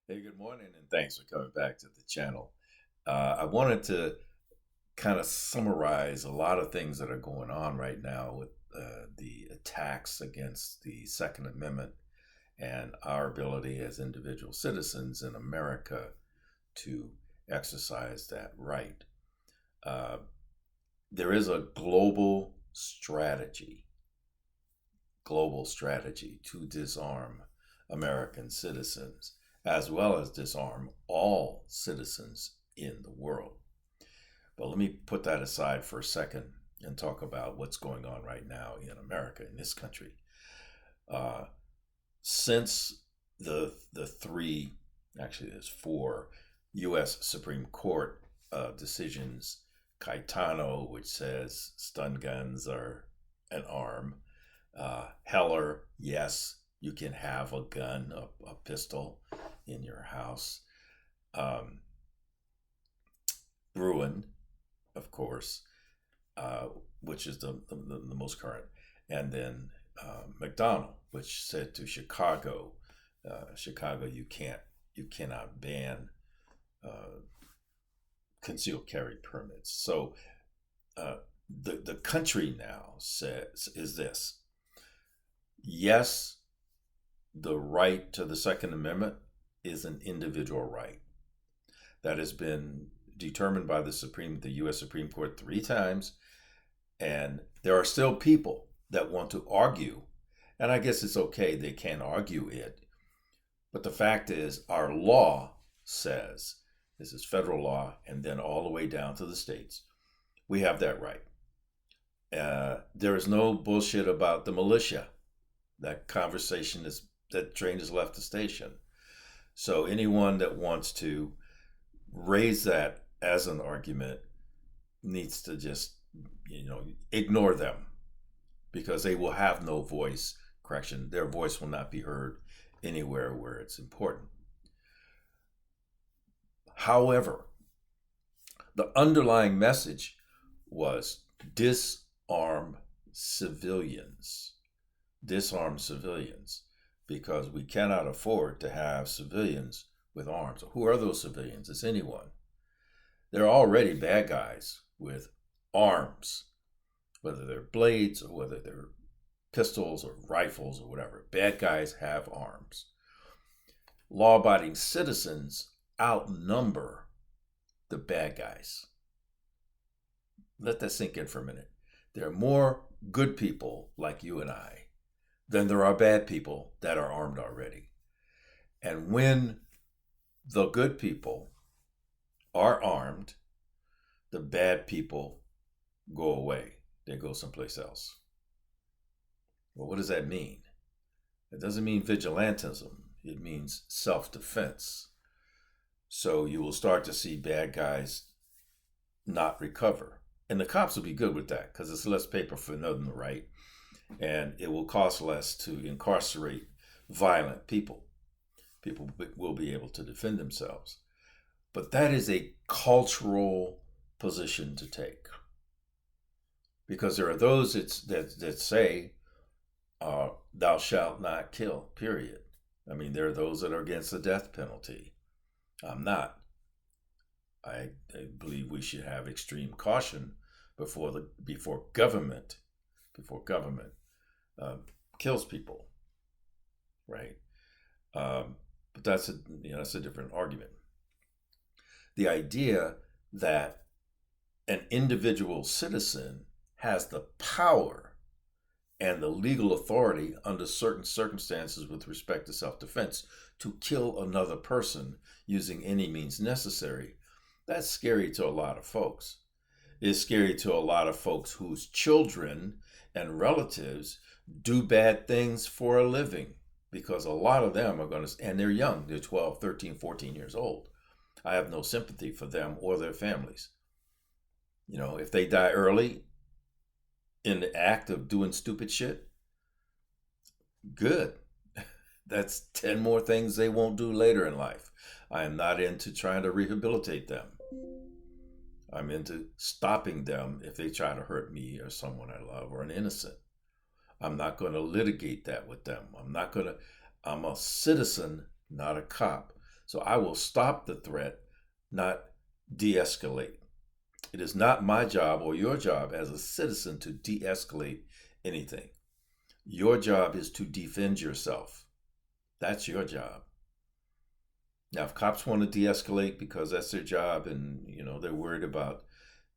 Hey, good morning, and thanks for coming back to the channel. I wanted to kind of summarize a lot of things that are going on right now with the attacks against the Second Amendment and our ability as individual citizens in America to exercise that right. Uh, there is a global strategy to disarm American citizens, as well as disarm all citizens in the world. But let me put that aside for a second and talk about what's going on right now in America, in this country. Uh, since the three, actually there's four U.S. Supreme Court decisions, Caetano, which says stun guns are an arm, Heller, yes, you can have a gun, a pistol in your house. Um, Bruen, of course, uh, which is the most current. And then McDonald, which said to Chicago, Chicago, you cannot ban uh, concealed carry permits. So uh, the country now says is this: yes, the right to the Second Amendment is an individual right that has been determined by the U.S. Supreme Court three times, and there are still people that want to argue, and I guess it's okay they can't argue it, but the fact is our law says this is federal law, and then all the way down to the states, we have that right. There is no bullshit about the militia. That conversation is that train has left the station. So anyone that wants to raise that as an argument needs to just ignore them because they will have no voice. Correction, their voice will not be heard anywhere where it's important. However, the underlying message was disarm civilians. Disarm civilians, because we cannot afford to have civilians with arms. Who are those civilians? It's anyone. They're already bad guys with arms, whether they're blades or whether they're pistols or rifles or whatever. Bad guys have arms. Law abiding citizens outnumber the bad guys. Let that sink in for a minute. There are more good people like you and I than there are bad people that are armed already. And when the good people are armed, the bad people go away. They go someplace else. Well, what does that mean? It doesn't mean vigilantism. It means self-defense. So you will start to see bad guys not recover. And the cops will be good with that because it's less paper for them to write. And it will cost less to incarcerate violent people. People will be able to defend themselves. But that is a cultural position to take. Because there are those that say, thou shalt not kill, period. I mean, there are those that are against the death penalty. I'm not. I believe we should have extreme caution before government uh, kills people, right? But that's a different argument. The idea that an individual citizen has the power and the legal authority under certain circumstances with respect to self-defense to kill another person using any means necessary, that's scary to a lot of folks. It's scary to a lot of folks whose children and relatives do bad things for a living, because a lot of them are going to, and they're young, they're 12, 13, 14 years old. I have no sympathy for them or their families. If they die early in the act of doing stupid shit, good. That's 10 more things they won't do later in life. I am not into trying to rehabilitate them. I'm into stopping them if they try to hurt me or someone I love or an innocent. I'm not going to litigate that with them. I'm a citizen, not a cop. So I will stop the threat, not de escalate. It is not my job or your job as a citizen to de escalate anything. Your job is to defend yourself. That's your job. Now, if cops want to de-escalate because that's their job, and they're worried about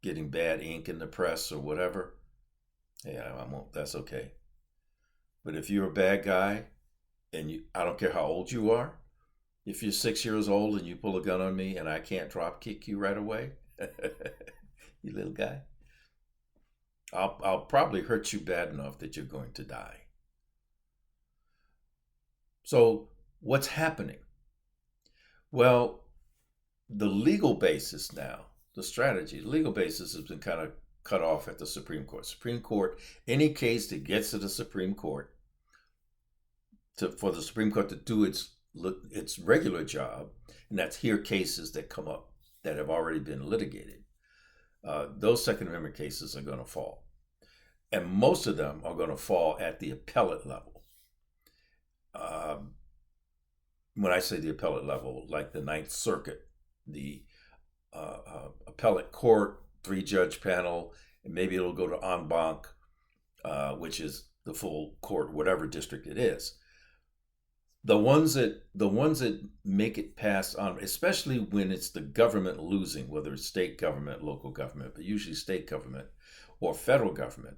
getting bad ink in the press or whatever, yeah, I won't. That's okay. But if you're a bad guy, and I don't care how old you are, if you're 6 years old and you pull a gun on me and I can't drop kick you right away, you little guy, I'll probably hurt you bad enough that you're going to die. So what's happening? Well, the legal basis now, the strategy, the legal basis has been kind of cut off at the Supreme Court. Supreme Court, any case that gets to the Supreme Court, for the Supreme Court to do its regular job, and that's hear cases that come up that have already been litigated, those Second Amendment cases are going to fall. And most of them are going to fall at the appellate level. When I say the appellate level, like the Ninth Circuit, the appellate court, 3-judge panel, and maybe it'll go to en banc, which is the full court, whatever district it is. The ones that make it past on, especially when it's the government losing, whether it's state government, local government, but usually state government or federal government,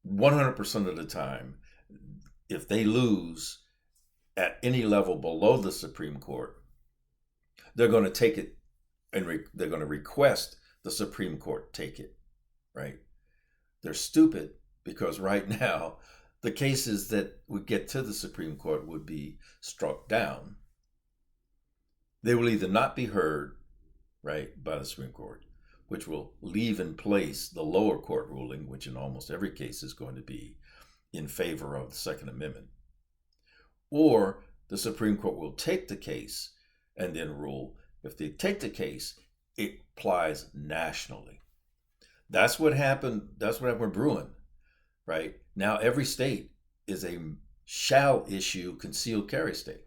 100% of the time, if they lose at any level below the Supreme Court, they're going to take it and they're going to request the Supreme Court take it, right? They're stupid because right now, the cases that would get to the Supreme Court would be struck down. They will either not be heard, right, by the Supreme Court, which will leave in place the lower court ruling, which in almost every case is going to be in favor of the Second Amendment. Or the Supreme Court will take the case and then rule. If they take the case, it applies nationally. That's what happened. That's what happened with Bruen, right? Now every state is a shall issue concealed carry state.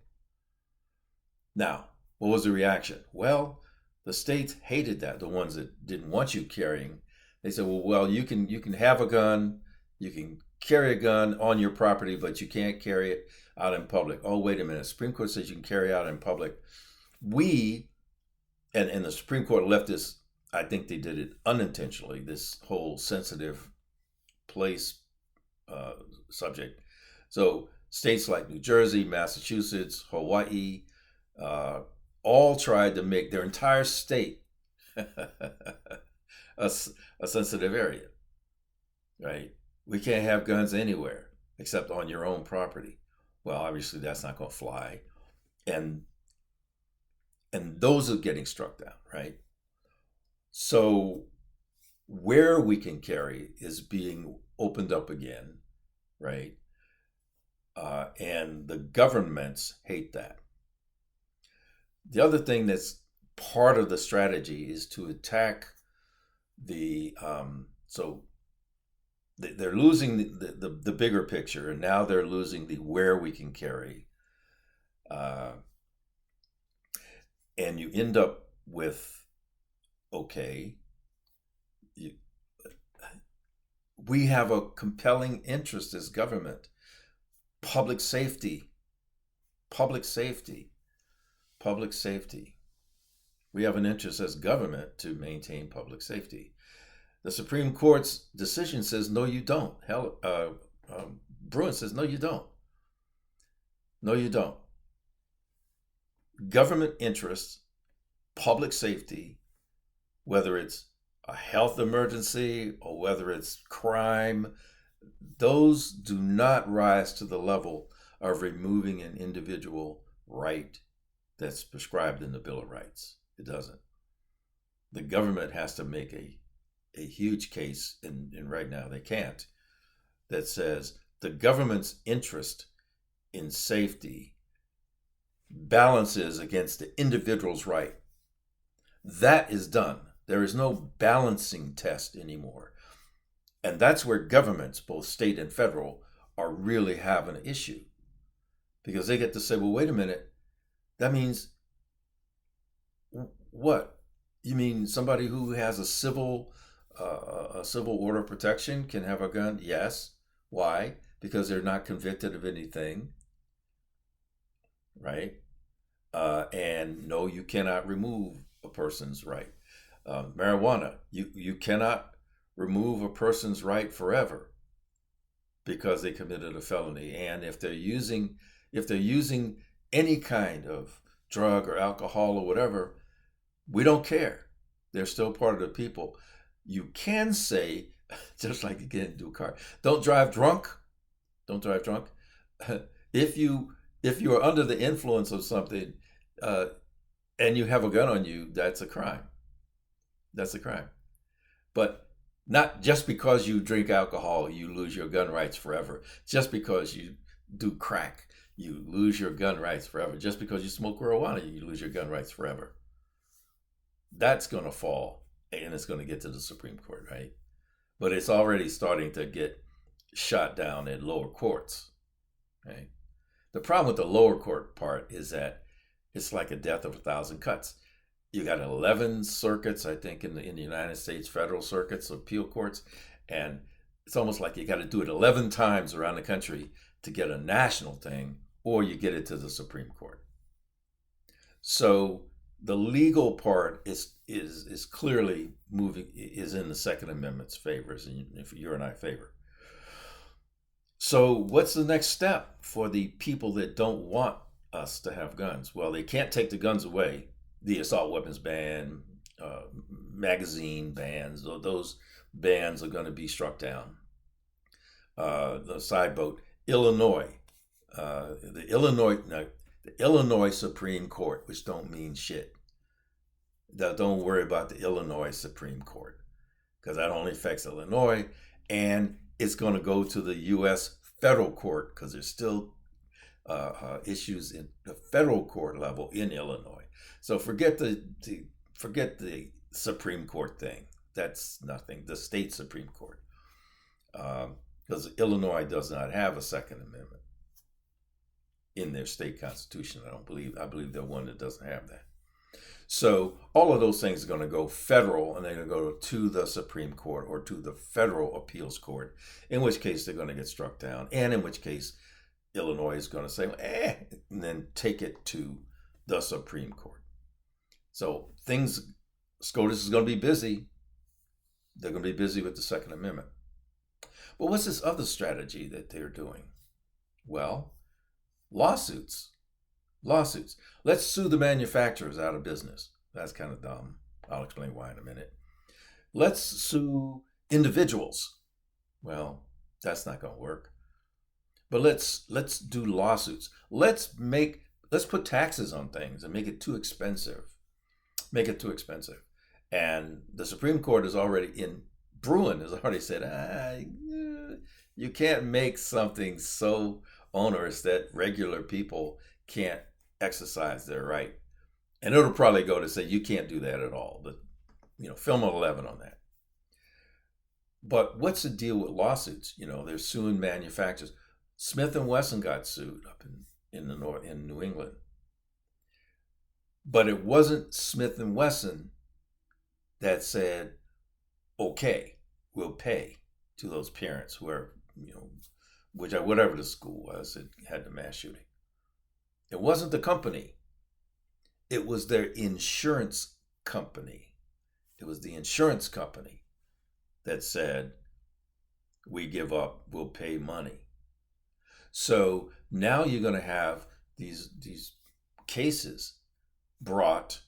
Now, what was the reaction? Well, the states hated that. The ones that didn't want you carrying, they said, well, you can have a gun, you can carry a gun on your property, but you can't carry it out in public. Oh, wait a minute. Supreme Court says you can carry out in public. And the Supreme Court left this, I think they did it unintentionally, this whole sensitive place subject. So states like New Jersey, Massachusetts, Hawaii, all tried to make their entire state a sensitive area, right? We can't have guns anywhere except on your own property. Well, obviously that's not going to fly. And those are getting struck down, right? So where we can carry is being opened up again, right? And the governments hate that. The other thing that's part of the strategy is to attack they're losing the bigger picture, and now they're losing the where we can carry. And you end up with, okay, we have a compelling interest as government. Public safety. We have an interest as government to maintain public safety. The Supreme Court's decision says, no, you don't. Bruen says, no, you don't. No, you don't. Government interests, public safety, whether it's a health emergency or whether it's crime, those do not rise to the level of removing an individual right that's prescribed in the Bill of Rights. It doesn't. The government has to make a huge case, and right now they can't, that says the government's interest in safety balances against the individual's right. That is done. There is no balancing test anymore. And that's where governments, both state and federal, are really having an issue. Because they get to say, well, wait a minute, that means What? You mean somebody who has a civil order of protection can have a gun? Yes. Why? Because they're not convicted of anything, right? And no, you cannot remove a person's right. Marijuana, you cannot remove a person's right forever because they committed a felony. And if they're using any kind of drug or alcohol or whatever, we don't care. They're still part of the people. You can say, just like you get into a car, don't drive drunk. Don't drive drunk. if you are under the influence of something, uh, and you have a gun on you, that's a crime. That's a crime. But not just because you drink alcohol, you lose your gun rights forever. Just because you do crack, you lose your gun rights forever. Just because you smoke marijuana, you lose your gun rights forever. That's going to fall, and it's going to get to the Supreme Court, right? But it's already starting to get shot down in lower courts, right? The problem with the lower court part is that it's like a death of a thousand cuts. You got 11 circuits, I think, in the United States, federal circuits, appeal courts, and it's almost like you got to do it 11 times around the country to get a national thing, or you get it to the Supreme Court. So the legal part is clearly moving, is in the Second Amendment's favors, and if you and I favor. So what's the next step for the people that don't want us to have guns? Well, they can't take the guns away. The assault weapons ban, magazine bans, those bans are going to be struck down. The side vote, Illinois, the Illinois Supreme Court, which don't mean shit. Don't worry about the Illinois Supreme Court, because that only affects Illinois, and it's going to go to the U.S. federal court because there's still issues in the federal court level in Illinois. So forget the Supreme Court thing. That's nothing. The state Supreme Court, because Illinois does not have a Second Amendment in their state constitution. I believe they're one that doesn't have that. So all of those things are going to go federal, and they're going to go to the Supreme Court or to the federal appeals court, in which case they're going to get struck down, and in which case Illinois is going to say, and then take it to the Supreme Court. So SCOTUS is going to be busy. They're going to be busy with the Second Amendment. But what's this other strategy that they're doing? Well, lawsuits. Let's sue the manufacturers out of business. That's kind of dumb. I'll explain why in a minute. Let's sue individuals. Well, that's not going to work. But let's do lawsuits. Let's put taxes on things and make it too expensive. And the Supreme Court is already Bruen has already said, you can't make something so onerous that regular people can't exercise their right. And it'll probably go to say you can't do that at all. But film 11 on that. But what's the deal with lawsuits? They're suing manufacturers. Smith & Wesson got sued up in New England. But it wasn't Smith & Wesson that said, okay, we'll pay to those parents who are, whatever the school was that had the mass shooting. It wasn't the company. It was their insurance company. It was the insurance company that said, we give up, we'll pay money. So now you're going to have these cases brought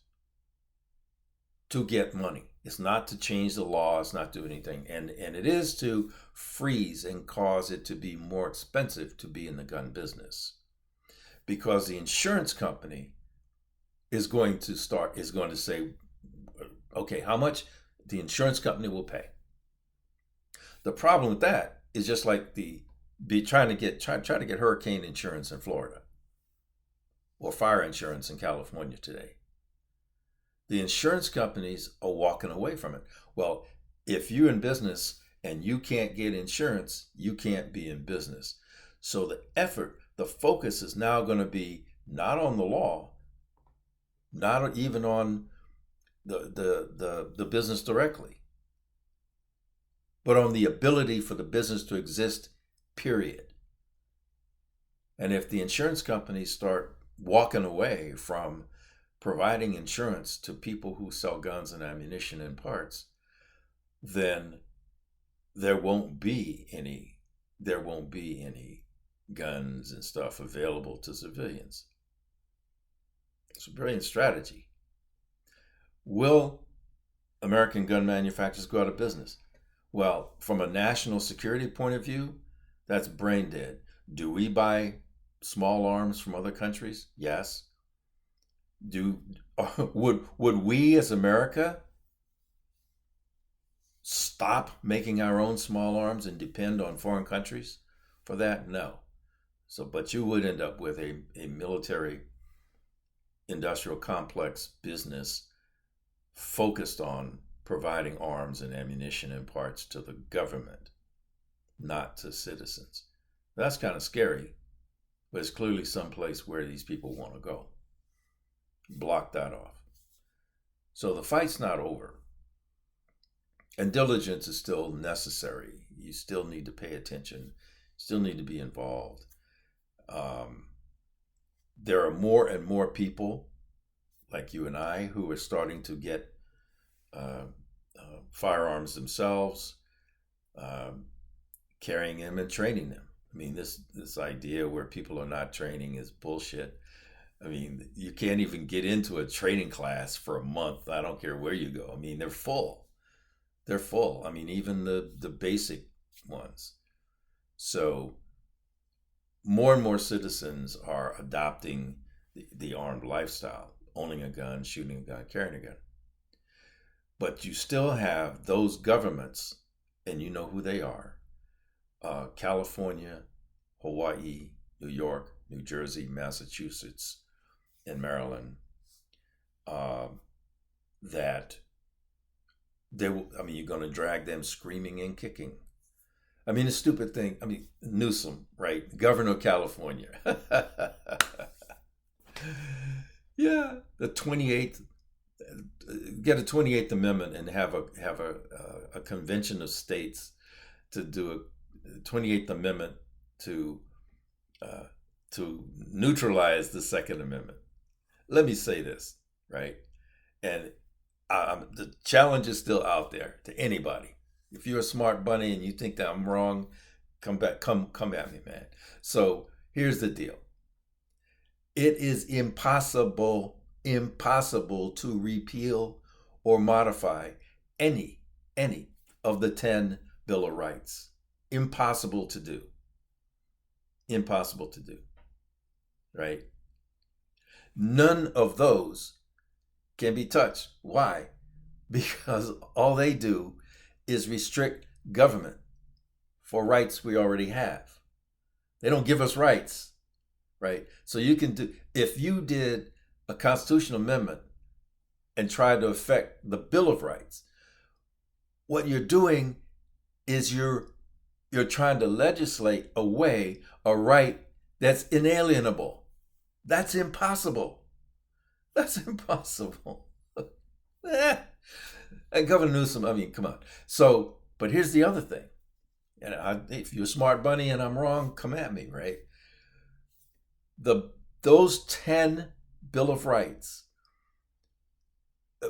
to get money. It's not to change the law. It's not to do anything. And it is to freeze and cause it to be more expensive to be in the gun business. Because the insurance company is going to say, okay, how much the insurance company will pay. The problem with that is just like trying to get hurricane insurance in Florida or fire insurance in California today. The insurance companies are walking away from it. Well, if you're in business and you can't get insurance, you can't be in business. So the focus is now going to be not on the law, not even on the business directly, but on the ability for the business to exist, period. And if the insurance companies start walking away from providing insurance to people who sell guns and ammunition and parts, then there won't be any guns and stuff available to civilians. It's a brilliant strategy. Will American gun manufacturers go out of business? Well, from a national security point of view, that's brain dead. Do we buy small arms from other countries? Yes. Would we as America stop making our own small arms and depend on foreign countries for that? No. So, but you would end up with a military industrial complex business focused on providing arms and ammunition and parts to the government, not to citizens. That's kind of scary, but it's clearly someplace where these people want to go. Block that off. So the fight's not over. And diligence is still necessary. You still need to pay attention, still need to be involved. There are more and more people like you and I who are starting to get firearms themselves, carrying them and training them. I mean, this idea where people are not training is bullshit. I mean, you can't even get into a training class for a month. I don't care where you go. I mean, they're full. They're full. I mean, even the basic ones. So more and more citizens are adopting the armed lifestyle, owning a gun, shooting a gun, carrying a gun. But you still have those governments, and you know who they are, California, Hawaii, New York, New Jersey, Massachusetts, and Maryland, that they will, I mean, you're going to drag them screaming and kicking. I mean, the stupid thing, I mean, Newsom, right? Governor of California. Yeah, the 28th, get a 28th Amendment and have a convention of states to do a 28th Amendment to neutralize the Second Amendment. Let me say this, right? And the challenge is still out there to anybody. If you're a smart bunny and you think that I'm wrong, come at me, man. So here's the deal. It is impossible to repeal or modify any of the 10 Bill of Rights. Impossible to do. Impossible to do. Right? None of those can be touched. Why? Because all they do is restrict government for rights we already have. They don't give us rights, right? So you can do, if you did a constitutional amendment and tried to affect the Bill of Rights, what you're doing is you're trying to legislate away a right that's inalienable. That's impossible. That's impossible. And Governor Newsom, I mean, come on. So, but here's the other thing. And if you're a smart bunny and I'm wrong, come at me, right? Those 10 Bill of Rights,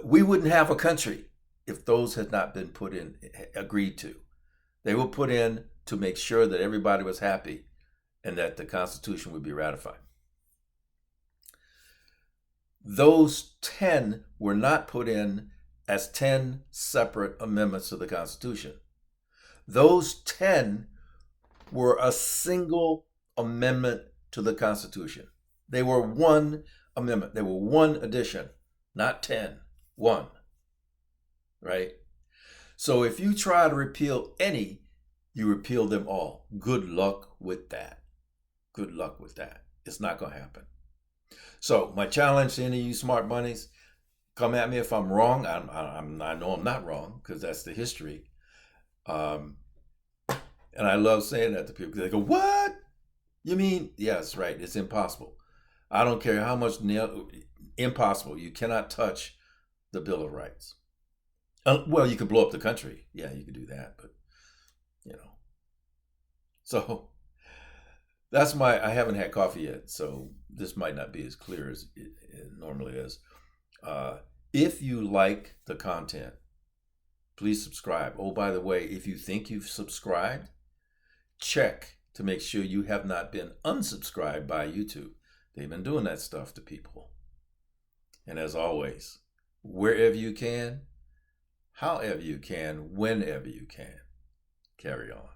we wouldn't have a country if those had not been agreed to. They were put in to make sure that everybody was happy and that the Constitution would be ratified. Those 10 were not put in as 10 separate amendments to the Constitution. Those 10 were a single amendment to the Constitution. They were one amendment. They were one addition, not 10. One. Right? So if you try to repeal any, you repeal them all. Good luck with that. Good luck with that. It's not going to happen. So my challenge to any of you smart bunnies, come at me if I'm wrong. I know I'm not wrong because that's the history. And I love saying that to people. They go, what? You mean? Yes, right. It's impossible. I don't care how much impossible. You cannot touch the Bill of Rights. Well, you could blow up the country. Yeah, you could do that, but you know. So that's my. I haven't had coffee yet, so this might not be as clear as it normally is. Uh, if you like the content, please subscribe. Oh, by the way, if you think you've subscribed, check to make sure you have not been unsubscribed by YouTube. They've been doing that stuff to people. And as always, wherever you can, however you can, whenever you can, carry on.